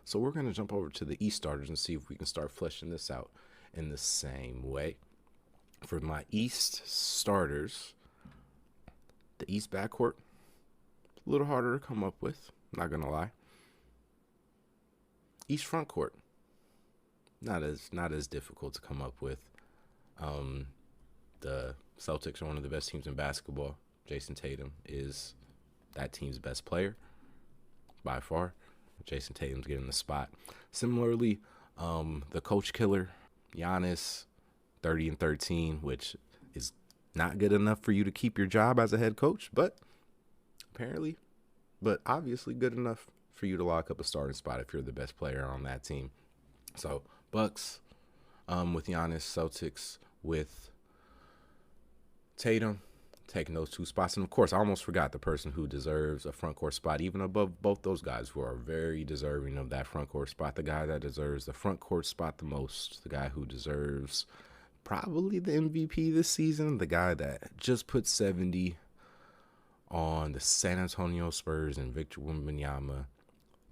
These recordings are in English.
So we're going to jump over to the East starters and see if we can start fleshing this out in the same way. For my East starters, the East backcourt, a little harder to come up with, not going to lie. East frontcourt, not as difficult to come up with. Um, the Celtics are one of the best teams in basketball. Jason Tatum is that team's best player by far. Jason Tatum's getting the spot. Similarly, the coach killer, Giannis, 30 and 13, which is not good enough for you to keep your job as a head coach, but obviously good enough for you to lock up a starting spot if you're the best player on that team. So Bucks with Giannis, Celtics with Tatum, taking those two spots. And of course, I almost forgot the person who deserves a front court spot, even above both those guys who are very deserving of that front court spot. The guy that deserves the front court spot the most, the guy who deserves probably the MVP this season, the guy that just put 70 on the San Antonio Spurs and Victor Wembanyama,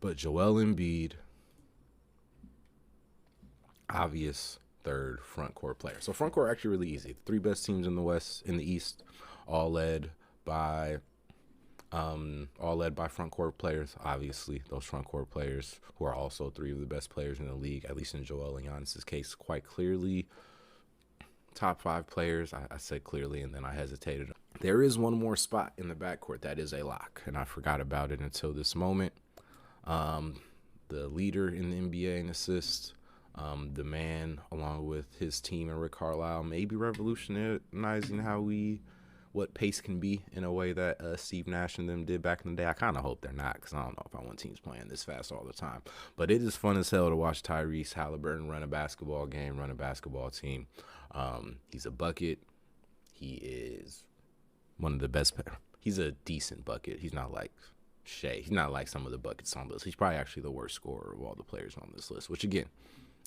but Joel Embiid, obvious third front court player. So front court actually really easy. The three best teams in the East, all led by front court players. Obviously, those front court players who are also three of the best players in the league, at least in Joel and Giannis' case, quite clearly top five players. I said clearly, and then I hesitated. There is one more spot in the backcourt that is a lock, and I forgot about it until this moment. The leader in the NBA in assists, the man, along with his team and Rick Carlisle, may be revolutionizing what pace can be in a way that Steve Nash and them did back in the day. I kind of hope they're not, because I don't know if I want teams playing this fast all the time. But it is fun as hell to watch Tyrese Halliburton run a basketball game, run a basketball team. He's a bucket. He is one of the best. He's a decent bucket. He's not like Shea. He's not like some of the buckets on this. He's probably actually the worst scorer of all the players on this list, which again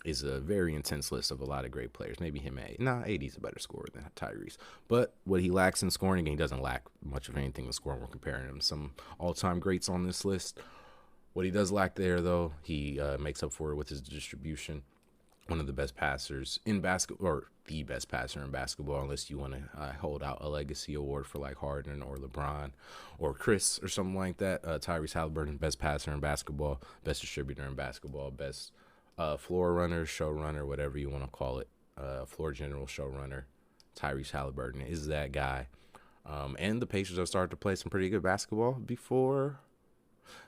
is a very intense list of a lot of great players. Maybe him, AD's a better scorer than Tyrese. But what he lacks in scoring, again, he doesn't lack much of anything in scoring. We're comparing him to some all-time greats on this list. What he does lack there, though, he makes up for it with his distribution. One of the best passers in basketball, or the best passer in basketball, unless you want to hold out a legacy award for like Harden or LeBron or Chris or something like that. Tyrese Halliburton, best passer in basketball, best distributor in basketball, best floor runner, show runner, whatever you want to call it, floor general, show runner. Tyrese Halliburton is that guy. And the Pacers have started to play some pretty good basketball before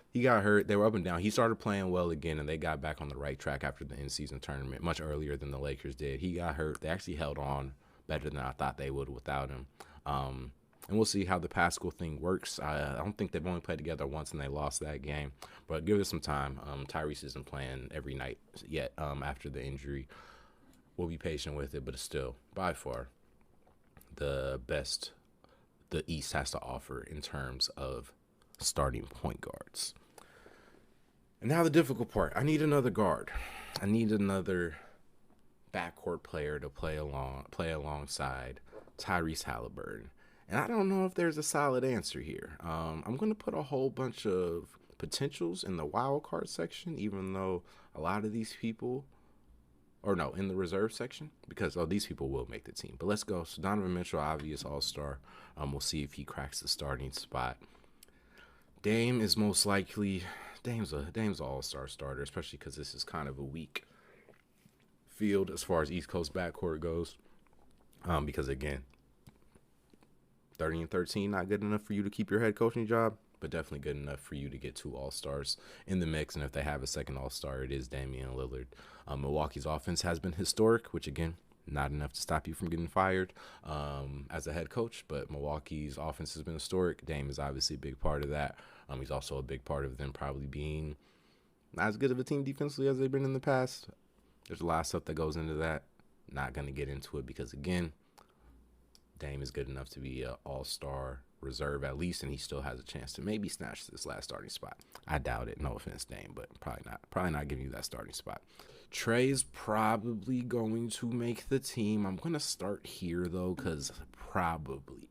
he got hurt. They were up and down. He started playing well again, and they got back on the right track after the in-season tournament, much earlier than the Lakers did. He got hurt. They actually held on better than I thought they would without him. And we'll see how the Pascal thing works. I don't think they've only played together once, and they lost that game. But give it some time. Tyrese isn't playing every night yet after the injury. We'll be patient with it, but it's still, by far, the best the East has to offer in terms of starting point guards. And now the difficult part. I need another guard. I need another backcourt player to play alongside Tyrese Halliburton. And I don't know if there's a solid answer here. I'm going to put a whole bunch of potentials in the wild card section, even though a lot of these people, in the reserve section, because these people will make the team. But let's go. So Donovan Mitchell, obvious all-star. We'll see if he cracks the starting spot. Dame is most likely. Dame's an all-star starter, especially because this is kind of a weak field as far as East Coast backcourt goes. Because again, 30 and 13, not good enough for you to keep your head coaching job, but definitely good enough for you to get two all-stars in the mix. And if they have a second all-star, it is Damian Lillard. Milwaukee's offense has been historic, which again, not enough to stop you from getting fired as a head coach, but Milwaukee's offense has been historic. Dame is obviously a big part of that. He's also a big part of them probably being not as good of a team defensively as they've been in the past. There's a lot of stuff that goes into that. Not going to get into it because, again, Dame is good enough to be an all-star reserve at least, and he still has a chance to maybe snatch this last starting spot. I doubt it. No offense, Dame, but probably not giving you that starting spot. Trey is probably going to make the team. I'm going to start here, though, because probably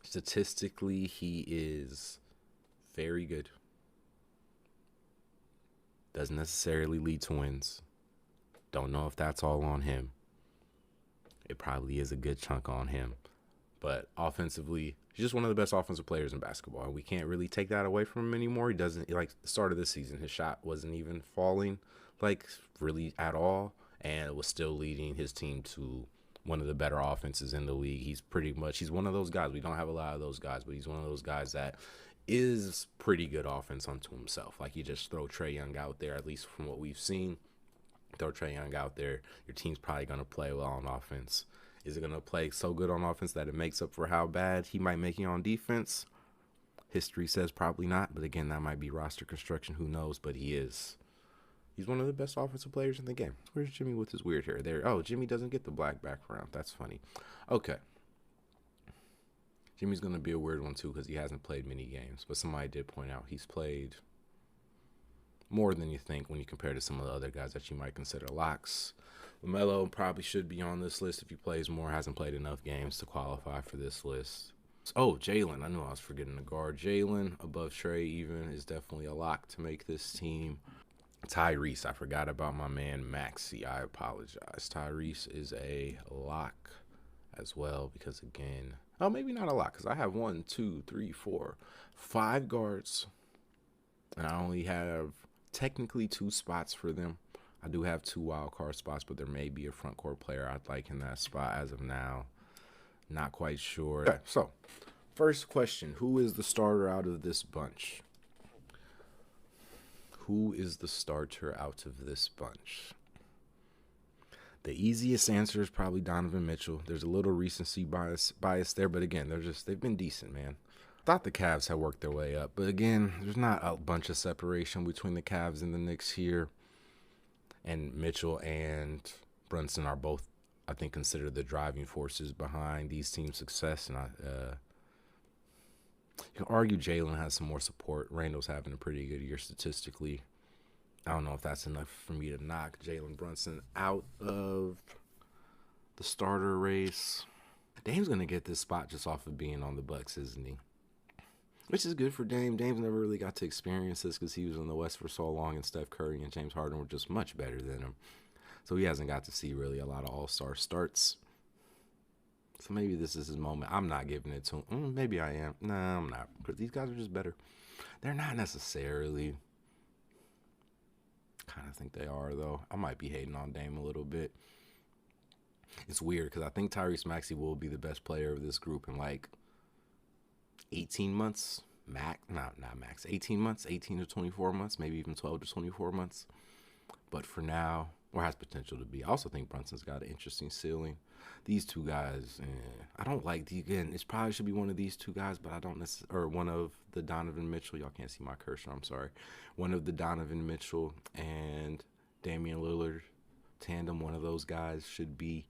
statistically he is very good. Doesn't necessarily lead to wins. Don't know if that's all on him. It probably is a good chunk on him. But offensively, he's just one of the best offensive players in basketball. And we can't really take that away from him anymore. He doesn't, like the start of this season, his shot wasn't even falling, like, really at all. And it was still leading his team to one of the better offenses in the league. He's one of those guys. We don't have a lot of those guys, but he's one of those guys that is pretty good offense unto himself. Like, you just throw Trae Young out there, at least from what we've seen. Throw Trae Young out there, your team's probably going to play well on offense. Is it going to play so good on offense that it makes up for how bad he might make you on defense? History says probably not, but again, that might be roster construction. Who knows? But he is. He's one of the best offensive players in the game. Where's Jimmy with his weird hair? There. Oh, Jimmy doesn't get the black background. That's funny. Okay. Jimmy's going to be a weird one, too, because he hasn't played many games. But somebody did point out he's played more than you think when you compare to some of the other guys that you might consider locks. LaMelo probably should be on this list if he plays more. Hasn't played enough games to qualify for this list. Oh, Jalen. I knew I was forgetting the guard. Jalen, above Trae even, is definitely a lock to make this team. Tyrese. I forgot about my man Maxey. I apologize. Tyrese is a lock as well because, again, oh, maybe not a lock because I have 5 guards, and I only have technically 2 spots for them. I do have 2 wild card spots, but there may be a front court player I'd like in that spot as of now. Not quite sure. Okay, so first question, who is the starter out of this bunch? Who is the starter out of this bunch? The easiest answer is probably Donovan Mitchell. There's a little recency bias there, but again, they've been decent, man. Thought the Cavs had worked their way up, but again, there's not a bunch of separation between the Cavs and the Knicks here. And Mitchell and Brunson are both, I think, considered the driving forces behind these teams' success. And you can argue Jalen has some more support. Randall's having a pretty good year statistically. I don't know if that's enough for me to knock Jalen Brunson out of the starter race. Dame's going to get this spot just off of being on the Bucks, isn't he? Which is good for Dame. Dame's never really got to experience this because he was in the West for so long, and Steph Curry and James Harden were just much better than him. So he hasn't got to see really a lot of all-star starts. So maybe this is his moment. I'm not giving it to him. Maybe I am. Nah, I'm not. Because these guys are just better. They're not necessarily. Kind of think they are, though. I might be hating on Dame a little bit. It's weird because I think Tyrese Maxey will be the best player of this group in like 18 months. Not max. 18 months, 18 to 24 months, maybe even 12 to 24 months. But for now, or has potential to be. I also think Brunson's got an interesting ceiling. These 2 guys, I don't like again. It probably should be one of these 2 guys, but I don't necessarily, or one of the Donovan Mitchell. Y'all can't see my cursor. I'm sorry. One of the Donovan Mitchell and Damian Lillard tandem. One of those guys should be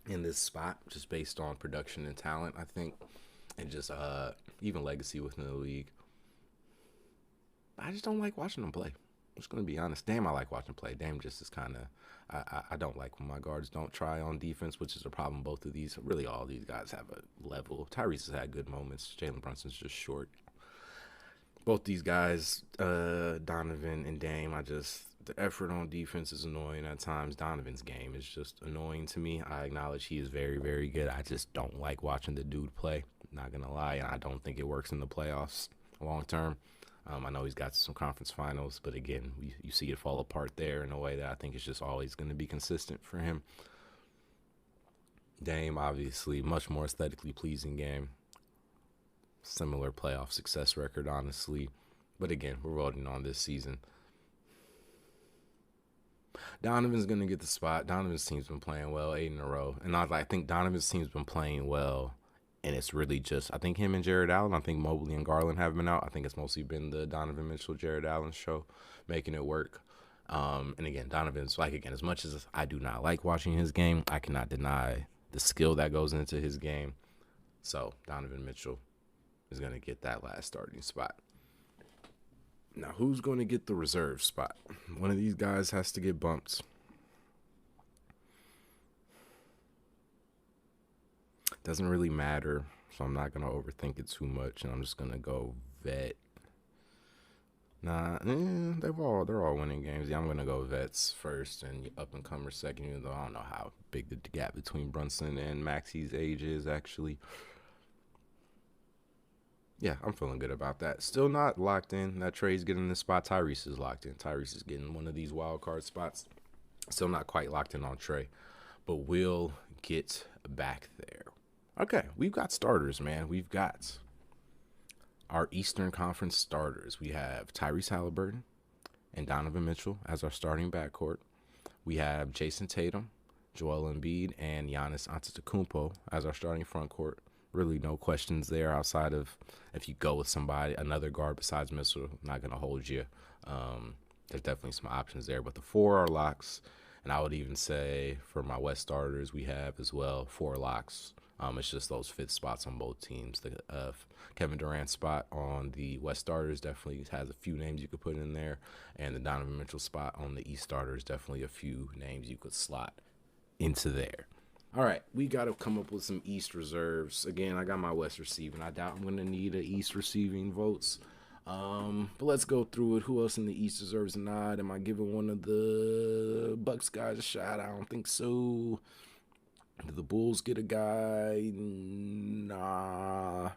in this spot, just based on production and talent, I think, and just even legacy within the league. I just don't like watching them play. I'm just going to be honest. Dame, I like watching play. Dame just is kind of, I don't like when my guards don't try on defense, which is a problem. Both of these, really all these guys have a level. Tyrese has had good moments. Jalen Brunson's just short. Both these guys, Donovan and Dame, the effort on defense is annoying at times. Donovan's game is just annoying to me. I acknowledge he is very, very good. I just don't like watching the dude play. Not going to lie. I don't think it works in the playoffs long term. I know he's got some conference finals, but again, you see it fall apart there in a way that I think is just always going to be consistent for him. Dame, obviously, much more aesthetically pleasing game. Similar playoff success record, honestly. But again, we're voting on this season. Donovan's going to get the spot. Donovan's team's been playing well 8 in a row. And I think Donovan's team's been playing well. And it's really just, I think him and Jared Allen, I think Mobley and Garland have been out. I think it's mostly been the Donovan Mitchell, Jared Allen show making it work. And again, Donovan's, as much as I do not like watching his game, I cannot deny the skill that goes into his game. So Donovan Mitchell is going to get that last starting spot. Now, who's going to get the reserve spot? One of these guys has to get bumped. Doesn't really matter, so I'm not going to overthink it too much, and I'm just going to go vet. Nah, they're all winning games. Yeah, I'm gonna go vets first and up and comer second. Even though I don't know how big the gap between Brunson and Maxi's age is actually. Yeah, I'm feeling good about that. Still not locked in. That Trey's getting the spot. Tyrese is locked in. Tyrese is getting one of these wild card spots. Still not quite locked in on Trey, but we'll get back there. Okay, we've got starters, man. We've got our Eastern Conference starters. We have Tyrese Halliburton and Donovan Mitchell as our starting backcourt. We have Jason Tatum, Joel Embiid, and Giannis Antetokounmpo as our starting front court. Really, no questions there outside of if you go with somebody, another guard besides Mitchell, not going to hold you. There's definitely some options there, but the four are locks. And I would even say for my West starters, we have as well four locks. It's just those fifth spots on both teams. The Kevin Durant spot on the West starters definitely has a few names you could put in there, and the Donovan Mitchell spot on the East starters definitely a few names you could slot into there. All right, we got to come up with some East reserves. Again, I got my West receiving. I doubt I'm going to need a East receiving votes. But let's go through it. Who else in the East deserves a nod? Am I giving one of the Bucks guys a shot? I don't think so. Do the Bulls get a guy? Nah.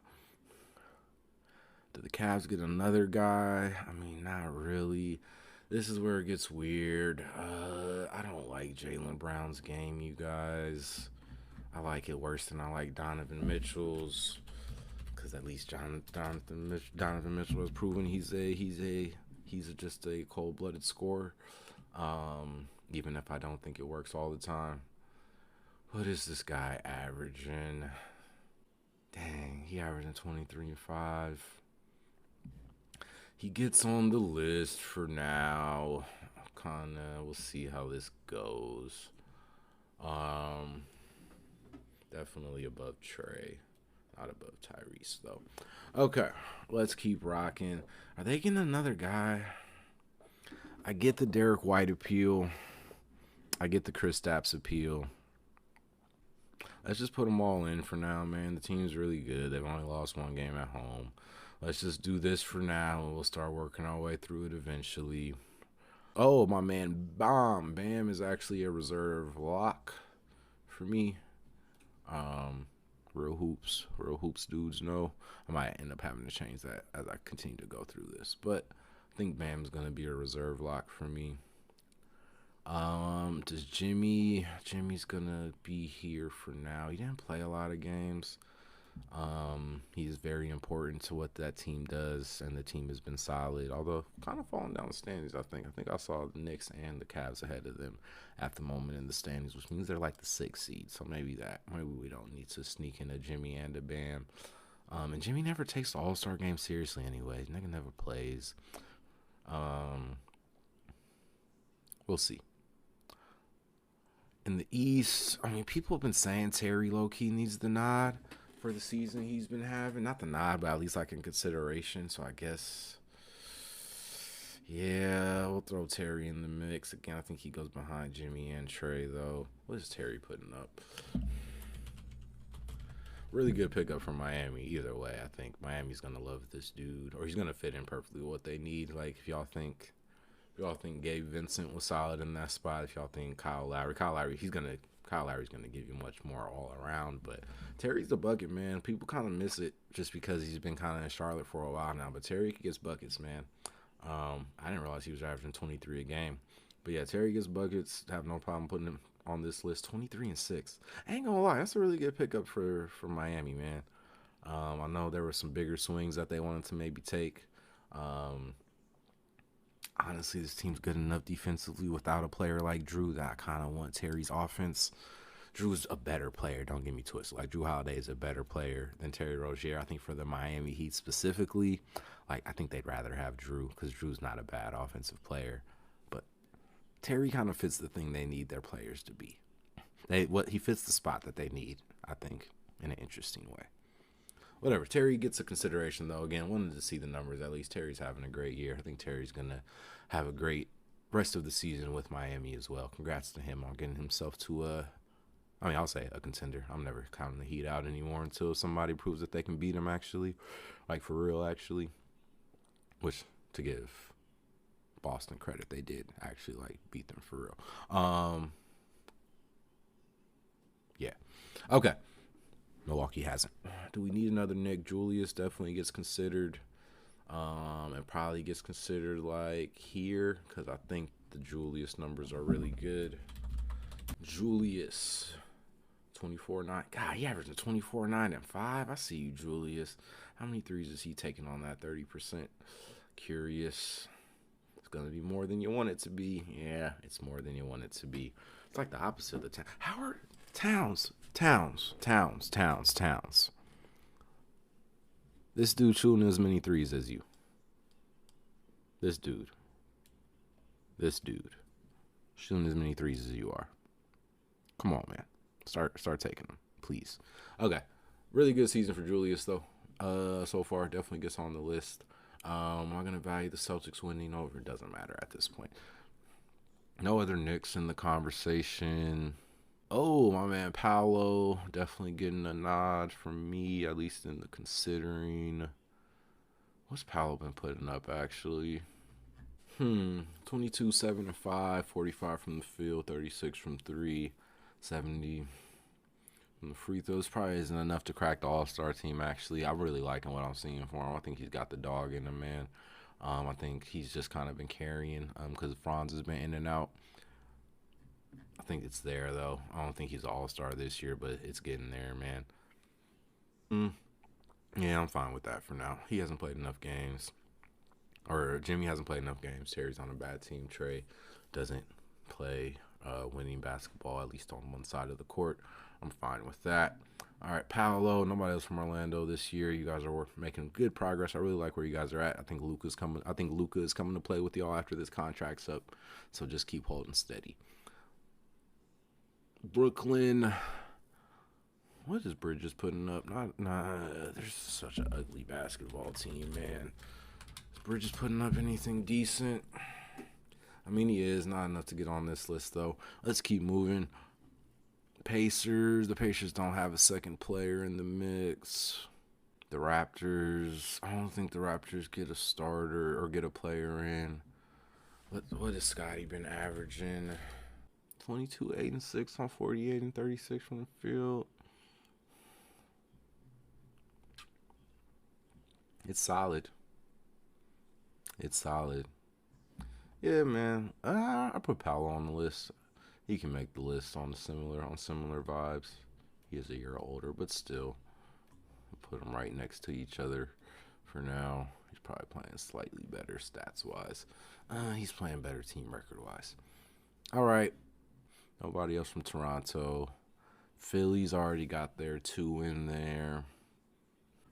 Do the Cavs get another guy? I mean, not really. This is where it gets weird. I don't like Jaylen Brown's game, you guys. I like it worse than I like Donovan Mitchell's, because at least Donovan Mitchell has proven he's just a cold-blooded scorer. Even if I don't think it works all the time. What is this guy averaging? Dang, he averaging 23 and 5. He gets on the list for now. We'll see how this goes. Definitely above Trey. Not above Tyrese, though. Okay, let's keep rocking. Are they getting another guy? I get the Derek White appeal. I get the Kristaps appeal. Let's just put them all in for now, man. The team's really good. They've only lost one game at home. Let's just do this for now, and we'll start working our way through it eventually. Oh, my man, Bam is actually a reserve lock for me. Real hoops dudes know. I might end up having to change that as I continue to go through this, but I think Bam's gonna be a reserve lock for me. Does Jimmy's gonna be here for now. He didn't play a lot of games. He's very important to what that team does, and the team has been solid, although kind of falling down the standings. I think I saw the Knicks and the Cavs ahead of them at the moment in the standings, which means they're like the 6th seed. So maybe we don't need to sneak in a Jimmy and a Bam. And Jimmy never takes the All-Star game seriously anyway. Nigga never plays. We'll see. In the East, I mean, people have been saying Terry low-key needs the nod for the season he's been having. Not the nod, but at least like in consideration. So I guess, yeah, we'll throw Terry in the mix. Again, I think he goes behind Jimmy and Trey, though. What is Terry putting up? Really good pickup from Miami. Either way, I think Miami's going to love this dude. Or he's going to fit in perfectly with what they need. Like, if y'all think Gabe Vincent was solid in that spot, if y'all think Kyle Lowry's gonna give you much more all around. But Terry's the bucket man. People kind of miss it just because he's been kind of in Charlotte for a while now. But Terry gets buckets, man. I didn't realize he was averaging 23 a game. But yeah, Terry gets buckets. Have no problem putting him on this list. 23 and 6. I ain't gonna lie, that's a really good pickup for Miami, man. I know there were some bigger swings that they wanted to maybe take. Honestly, this team's good enough defensively without a player like Drew that I kind of want Terry's offense. Drew's a better player, don't get me twisted. Like, Drew Holiday is a better player than Terry Rozier. I think for the Miami Heat specifically, like, I think they'd rather have Drew because Drew's not a bad offensive player. But Terry kind of fits the thing they need their players to be. He fits the spot that they need, I think, in an interesting way. Whatever. Terry gets a consideration, though. Again, wanted to see the numbers. At least Terry's having a great year. I think Terry's going to have a great rest of the season with Miami as well. Congrats to him on getting himself to I'll say a contender. I'm never counting the Heat out anymore until somebody proves that they can beat them, actually. Like, for real, actually. Which, to give Boston credit. They did actually like beat them for real. Yeah. Okay. Milwaukee hasn't. Do we need another Nick? Julius definitely gets considered. And probably gets considered like here because I think the Julius numbers are really good. Julius, 24-9. God, he averaged a 24-9 and 5. I see you, Julius. How many threes is he taking on that 30%? Curious. It's going to be more than you want it to be. Yeah, it's more than you want it to be. It's like the opposite of the town. Howard Towns. This dude shooting as many threes as you. This dude shooting as many threes as you are. Come on, man. Start taking them, please. Okay. Really good season for Julius though. So far definitely gets on the list. Am I gonna value the Celtics winning over? It doesn't matter at this point. No other Knicks in the conversation. Oh, my man Paolo definitely getting a nod from me, at least in the considering. What's Paolo been putting up actually? 22, 7 and 5, 45 from the field, 36 from 3, 70 from the free throws. Probably isn't enough to crack the All-Star team, actually. I'm really liking what I'm seeing for him. I think he's got the dog in him, man. I think he's just kind of been carrying because Franz has been in and out. I think it's there, though. I don't think he's an All-Star this year, but it's getting there, man. Yeah, I'm fine with that for now. He hasn't played enough games. Or Jimmy hasn't played enough games. Terry's on a bad team. Trey doesn't play winning basketball, at least on one side of the court. I'm fine with that. All right, Paolo. Nobody else from Orlando this year. You guys are making good progress. I really like where you guys are at. I think Luka is coming to play with y'all after this contract's up. So just keep holding steady. Brooklyn. What is Bridges putting up? There's such an ugly basketball team, man. Is Bridges putting up anything decent? I mean, he is. Not enough to get on this list, though. Let's keep moving. Pacers. The Pacers don't have a second player in the mix. The Raptors. I don't think the Raptors get a starter or get a player in. What has Scotty been averaging? 22, 8 and 6 on 48 and 36 from the field. It's solid. Yeah, man. I put Paolo on the list. He can make the list on similar vibes. He is a year older, but still, put them right next to each other for now. He's probably playing slightly better stats wise. He's playing better team record wise. All right. Nobody else from Toronto. Philly's already got their 2 in there.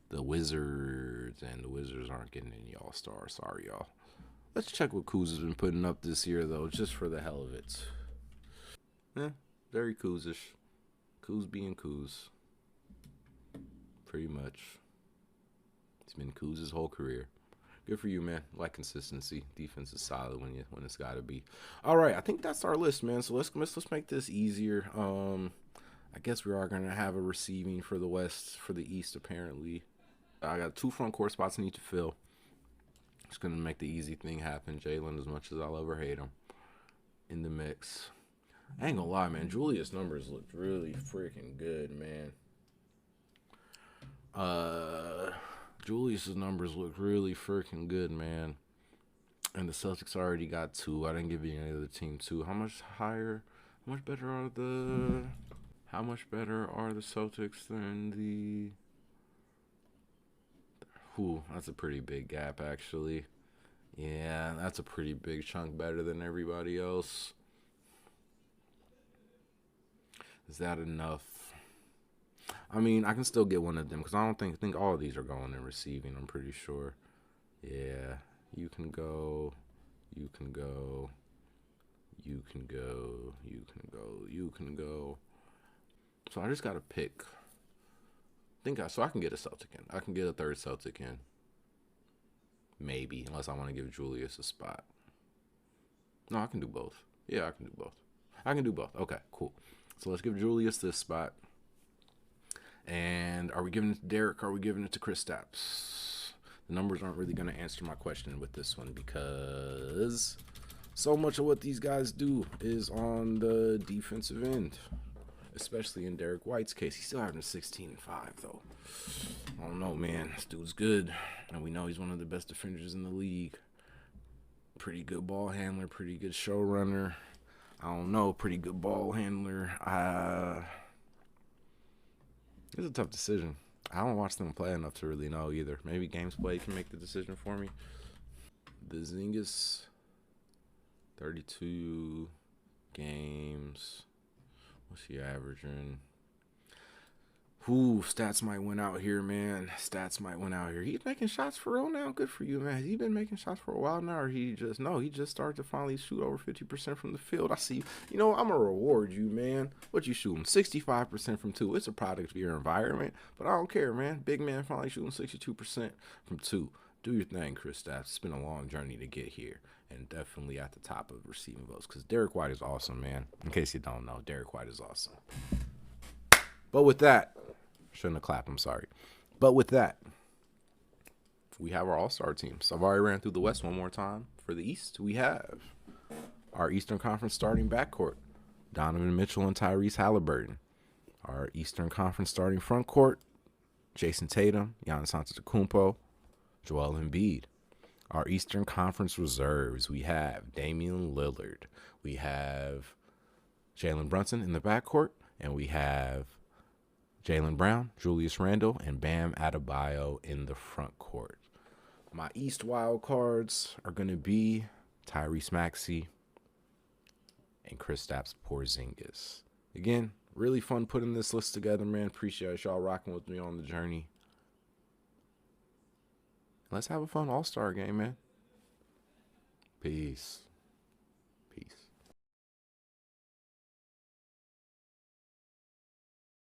The Wizards aren't getting any All-Star. Sorry, y'all. Let's check what Kuz has been putting up this year, though, just for the hell of it. Very Kuzish. Kuz being Kuz. Pretty much. He's been Kuz his whole career. Good for you, man. Like consistency. Defense is solid when it's got to be. All right, I think that's our list, man. So let's make this easier. I guess we are gonna have a receiving for the West, for the East, apparently. I got 2 front court spots I need to fill. Just gonna make the easy thing happen. Jalen, as much as I'll ever hate him, in the mix. I ain't gonna lie, man. Julius' numbers looked really freaking good, man. Julius's numbers look really freaking good, man. And the Celtics already got 2. I didn't give any other team 2. How much better are the Celtics than the? That's a pretty big gap, actually. Yeah, that's a pretty big chunk better than everybody else. Is that enough? I mean, I can still get one of them because I think all of these are going in receiving. I'm pretty sure. Yeah, you can go. So I just gotta pick. So I can get a Celtic in. I can get a third Celtic in. Maybe, unless I want to give Julius a spot. No, I can do both. Yeah, I can do both. Okay, cool. So let's give Julius this spot. And are we giving it to Derek or are we giving it to Kristaps? The numbers aren't really going to answer my question with this one because so much of what these guys do is on the defensive end, especially in Derek White's case. He's still having a 16-5 though. I don't know, man. This dude's good, and we know he's one of the best defenders in the league. Pretty good ball handler, pretty good show runner. I don't know, pretty good ball handler. It's a tough decision. I don't watch them play enough to really know either. Maybe games played can make the decision for me. The Zingas, 32 games. What's he averaging? Ooh, stats might win out here, man. Stats might win out here. He's making shots for real now. Good for you, man. Has he been making shots for a while now, or he just started to finally shoot over 50% from the field. I see. You know, I'm gonna reward you, man. What you shooting? 65% from two. It's a product of your environment, but I don't care, man. Big man finally shooting 62% from two. Do your thing, Chris Stapps. It's been a long journey to get here, and definitely at the top of receiving votes because Derek White is awesome, man. In case you don't know, Derek White is awesome. But with that, shouldn't have clapped, I'm sorry. But with that, we have our all-star teams. I've already ran through the West one more time. For the East, we have our Eastern Conference starting backcourt, Donovan Mitchell and Tyrese Halliburton. Our Eastern Conference starting front court, Jason Tatum, Giannis Antetokounmpo, Joel Embiid. Our Eastern Conference reserves, we have Damian Lillard. We have Jalen Brunson in the backcourt, and we have Jaylen Brown, Julius Randle, and Bam Adebayo in the front court. My East wild cards are going to be Tyrese Maxey and Kristaps Porzingis. Again, really fun putting this list together, man. Appreciate y'all rocking with me on the journey. Let's have a fun all-star game, man. Peace.